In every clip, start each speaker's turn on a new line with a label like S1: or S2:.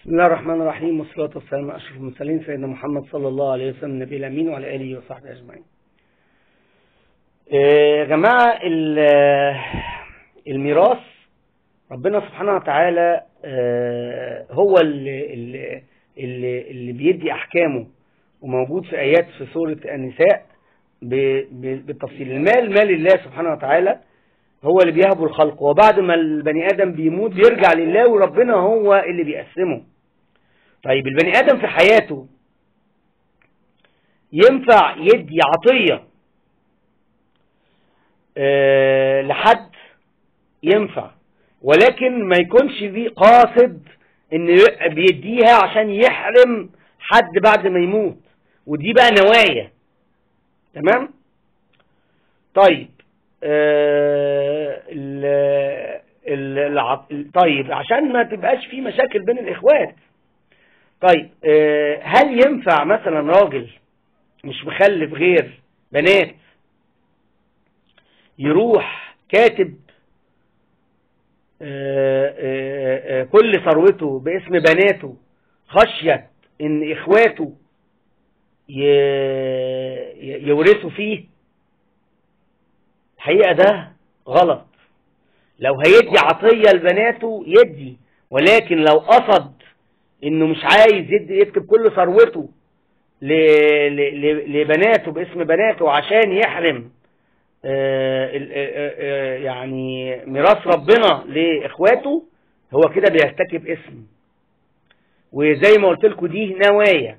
S1: بسم الله الرحمن الرحيم، والصلاة والسلام على أشرف المرسلين سيدنا محمد صلى الله عليه وسلم النبي الأمين وعلى آله وصحبه أجمعين. يا جماعة، الميراث ربنا سبحانه وتعالى هو اللي بيدي أحكامه، وموجود في آيات في سورة النساء بالتفصيل. المال مال الله سبحانه وتعالى، هو اللي بيهبه الخلق، وبعد ما البني آدم بيموت بيرجع لله، وربنا هو اللي بيقسمه. طيب البني آدم في حياته ينفع يدي عطية لحد؟ ينفع، ولكن ما يكونش بيه قاصد ان بيديها عشان يحرم حد بعد ما يموت، ودي بقى نوايا. تمام؟ طيب طيب عشان ما تبقاش في مشاكل بين الإخوات، طيب هل ينفع مثلا راجل مش مخلف غير بنات يروح كاتب كل ثروته باسم بناته خشية ان اخواته يورثوا فيه؟ الحقيقة ده غلط. لو هيدي عطية لبناته يدي، ولكن لو قصد انه مش عايز يكتب كل ثروته لبناته باسم بناته عشان يحرم يعني ميراث ربنا لاخواته، هو كده بيرتكب اسم. وزي ما قلت لكم دي نوايا.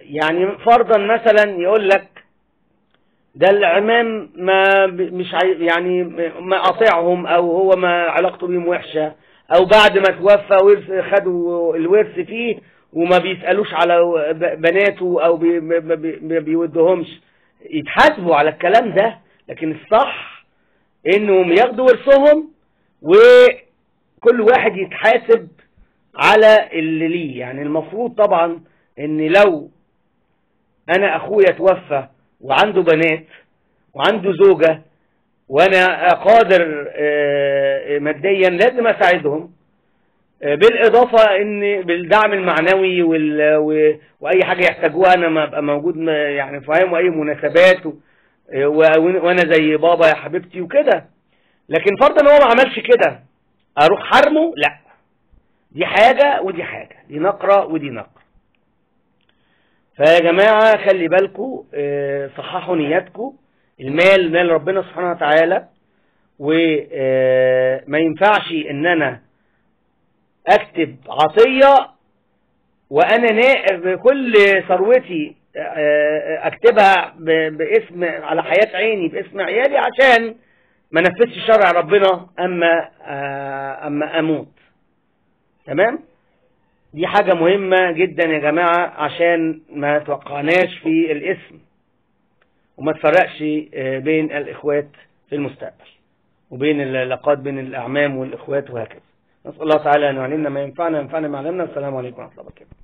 S1: يعني فرضا مثلا يقول لك ده العمام ما مش يعني ما قاطعهم، او هو ما علاقته بيهم وحشه، او بعد ما توفى خدوا الورث فيه وما بيسألوش على بناته او ما بيودهمش، يتحاسبوا على الكلام ده. لكن الصح انهم ياخدوا ورثهم، وكل واحد يتحاسب على اللي ليه. يعني المفروض طبعا ان لو انا اخويا توفى وعنده بنات وعنده زوجة وانا قادر ماديا، لازم اساعدهم، بالاضافة ان بالدعم المعنوي واي حاجة يحتاجوها انا ما ابقى موجود، يعني فاهم، واي مناسبات وانا زي بابا يا حبيبتي وكده. لكن فرضا هو ما عملش كده، اروح حرمه؟ لا، دي حاجة ودي حاجة، دي نقرة ودي نقرة. فيا جماعة خلي بالكم، صححوا نياتكم. المال مال ربنا سبحانه وتعالى، وما ينفعش ان انا اكتب عطية وانا بكل ثروتي اكتبها باسم على حياة عيني باسم عيالي عشان ما نفذش شرع ربنا اما اموت. تمام؟ دي حاجة مهمة جدا يا جماعة، عشان ما توقعناش في الاسم وما تفرقش بين الإخوات في المستقبل، وبين العلاقات بين الأعمام والإخوات وهكذا. نسأل الله تعالى أن يعلمنا ما ينفعنا ما علمنا. السلام عليكم ورحمة الله وبركاته.